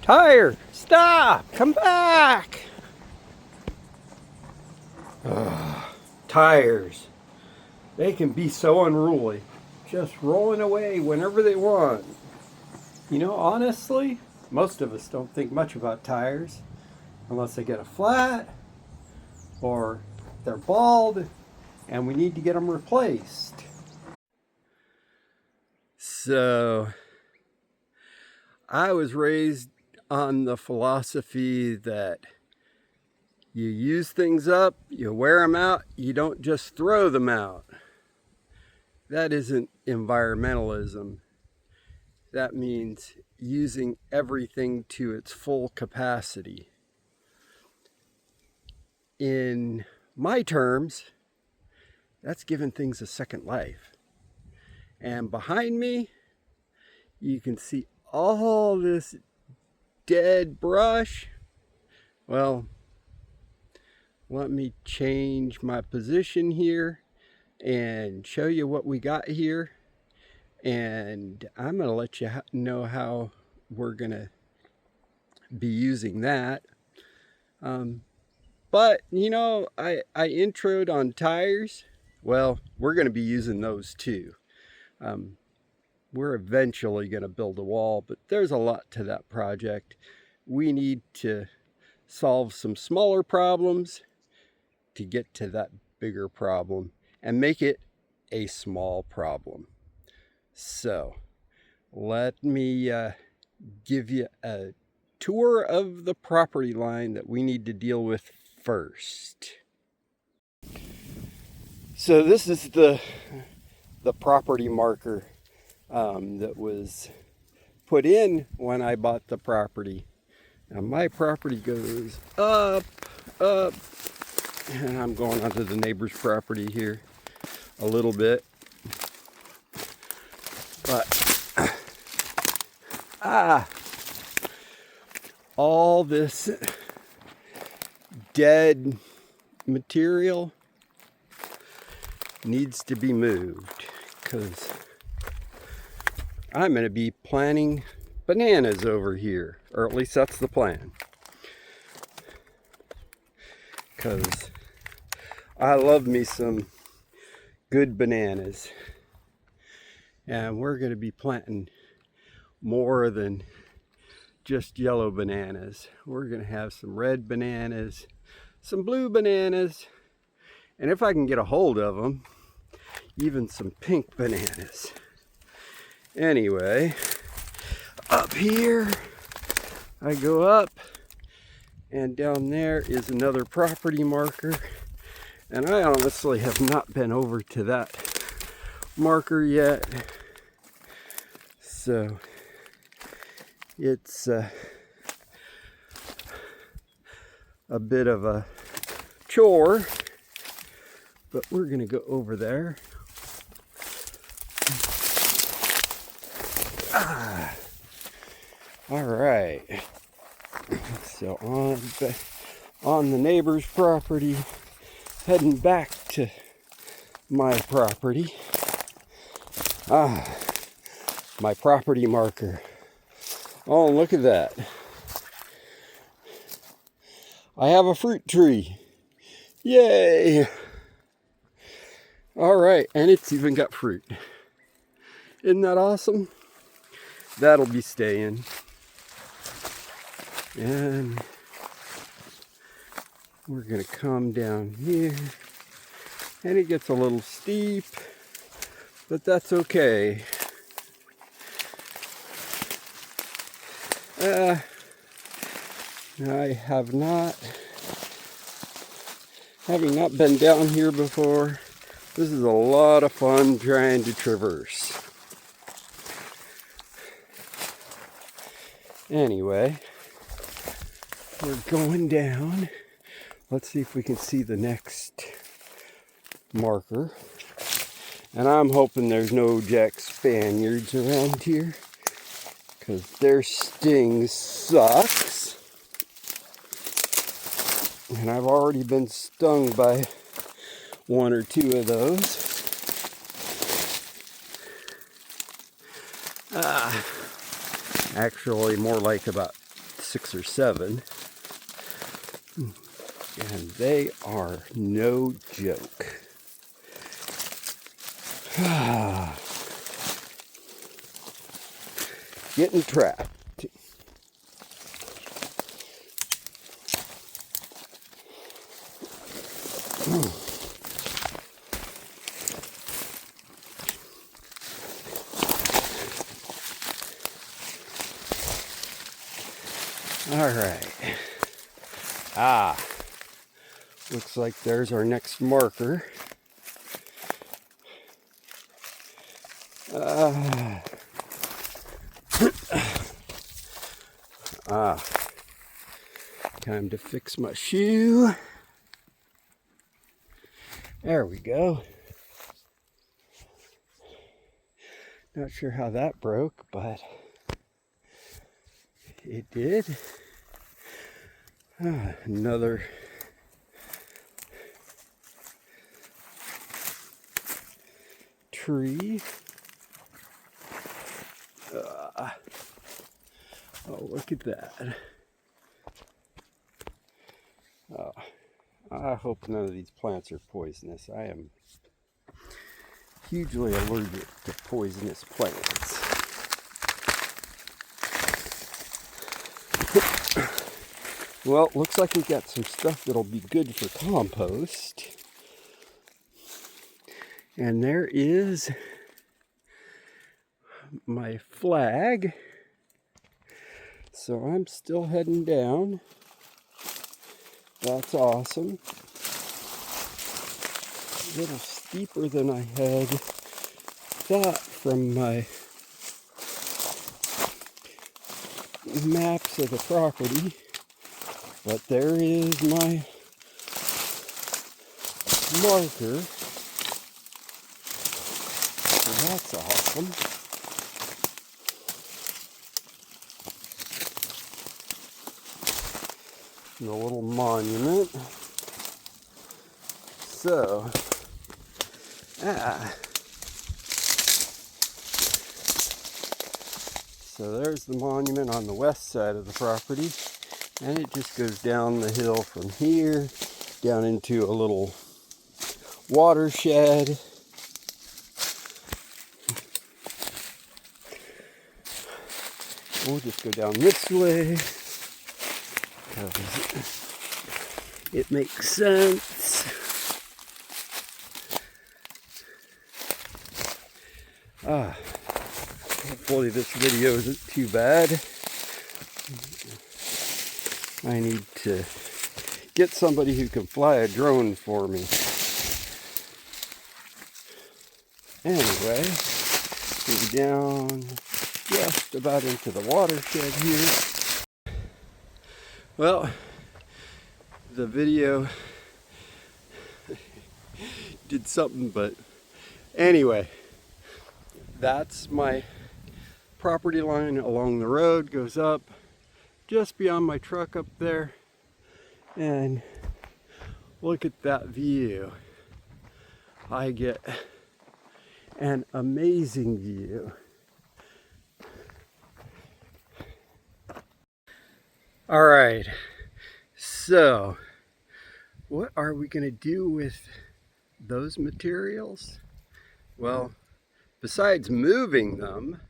Tire, stop! Come back! Ugh, tires. They can be so unruly. Just rolling away whenever they want. You know, honestly, most of us don't think much about tires unless they get a flat or they're bald and we need to get them replaced. So, I was raised on the philosophy that you use things up, you wear them out, you don't just throw them out. That isn't environmentalism. That means using everything to its full capacity. In my terms, that's giving things a second life. And behind me, you can see all this dead brush. Well, let me change my position here and show you what we got here. And I'm going to let you know how we're going to be using that. But, you know, I introed on tires. Well, we're going to be using those too. We're eventually going to build a wall, but there's a lot to that project. We need to solve some smaller problems to get to that bigger problem and make it a small problem. So let me give you a tour of the property line that we need to deal with first. So this is the property marker that was put in when I bought the property. Now my property goes up, and I'm going onto the neighbor's property here a little bit. But, all this dead material needs to be moved because I'm going to be planting bananas over here, or at least that's the plan. Because I love me some good bananas. And we're going to be planting more than just yellow bananas. We're going to have some red bananas, some blue bananas, and if I can get a hold of them, even some pink bananas. Anyway, up here, I go up, and down there is another property marker. And I honestly have not been over to that marker yet. So, it's a bit of a chore, but we're going to go over there. All right. So on the neighbor's property, heading back to my property. My property marker. Oh, look at that. I have a fruit tree. Yay! All right, and it's even got fruit. Isn't that awesome? That'll be staying. And we're going to come down here. And it gets a little steep, but that's okay. Having not been down here before, this is a lot of fun trying to traverse. Anyway, we're going down. Let's see if we can see the next marker. And I'm hoping there's no Jack Spaniards around here, because their sting sucks. And I've already been stung by one or two of those. Actually, more like about 6 or 7. And they are no joke. Getting trapped. All right. Looks like there's our next marker. Time to fix my shoe. There we go. Not sure how that broke, but it did. Another tree. Oh, look at that. Oh, I hope none of these plants are poisonous. I am hugely allergic to poisonous plants. Well, looks like we got some stuff that'll be good for compost. And there is my flag. So I'm still heading down. That's awesome. A little steeper than I had thought from my maps of the property. But there is my marker. So that's awesome. And a little monument. So, so there's the monument on the west side of the property, and it just goes down the hill from here, down into a little watershed. We'll just go down this way. It makes sense. Hopefully this video isn't too bad. I need to get somebody who can fly a drone for me. Anyway, go down just about into the watershed here. Well, the video did something, but anyway, that's my property line along the road, goes up just beyond my truck up there, and look at that view. I get an amazing view. All right, so what are we going to do with those materials? Well, besides moving them,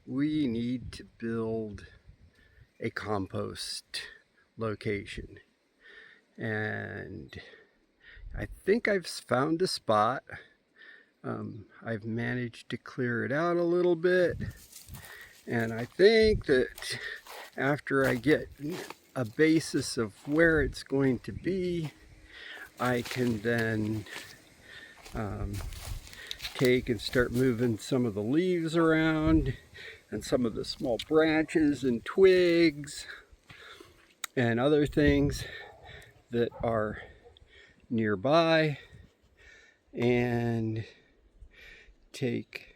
we need to build a compost location. And I think I've found a spot. I've managed to clear it out a little bit. And I think that after I get a basis of where it's going to be, I can then take and start moving some of the leaves around and some of the small branches and twigs and other things that are nearby, and take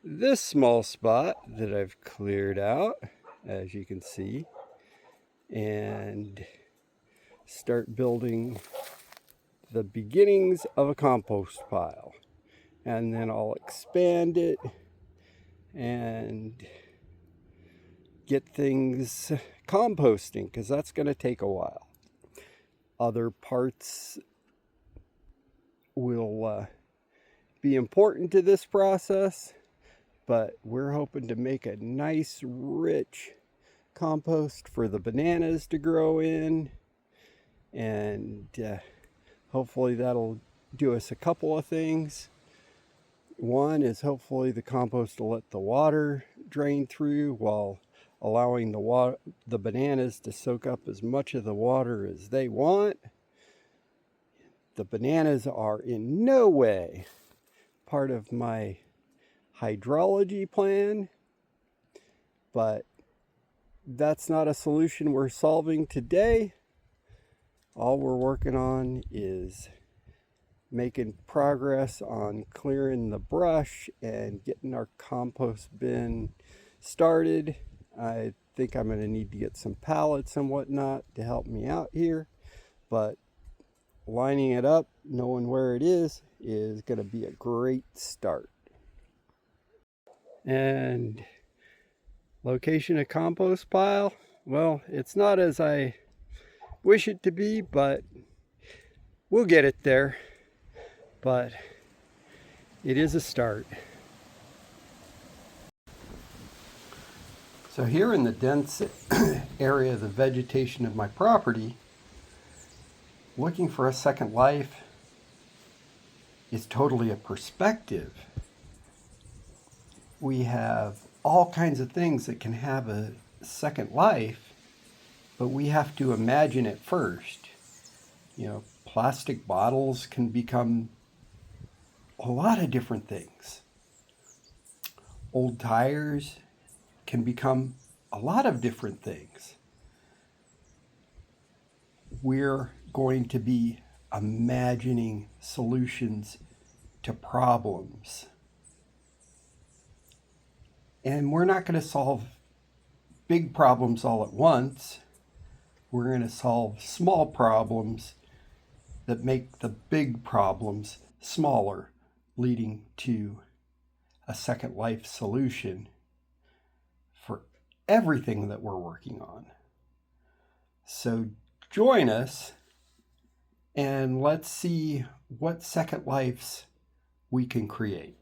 this small spot that I've cleared out, as you can see, and start building the beginnings of a compost pile. And then I'll expand it and get things composting, because that's going to take a while. Other parts will be important to this process, but we're hoping to make a nice, rich compost for the bananas to grow in, and hopefully that'll do us a couple of things. One is hopefully the compost will let the water drain through while allowing the bananas to soak up as much of the water as they want. The bananas are in no way part of my hydrology plan, but that's not a solution we're solving today. All we're working on is making progress on clearing the brush and getting our compost bin started. I think I'm going to need to get some pallets and whatnot to help me out here, but lining it up, knowing where it is going to be a great start. And location of compost pile, well, it's not as I wish it to be, but we'll get it there. But it is a start. So here in the dense area of the vegetation of my property, looking for a second life is totally a perspective. We have all kinds of things that can have a second life, but we have to imagine it first. You know, plastic bottles can become a lot of different things. Old tires can become a lot of different things. We're going to be imagining solutions to problems. And we're not going to solve big problems all at once. We're going to solve small problems that make the big problems smaller, leading to a second life solution for everything that we're working on. So join us and let's see what second lives we can create.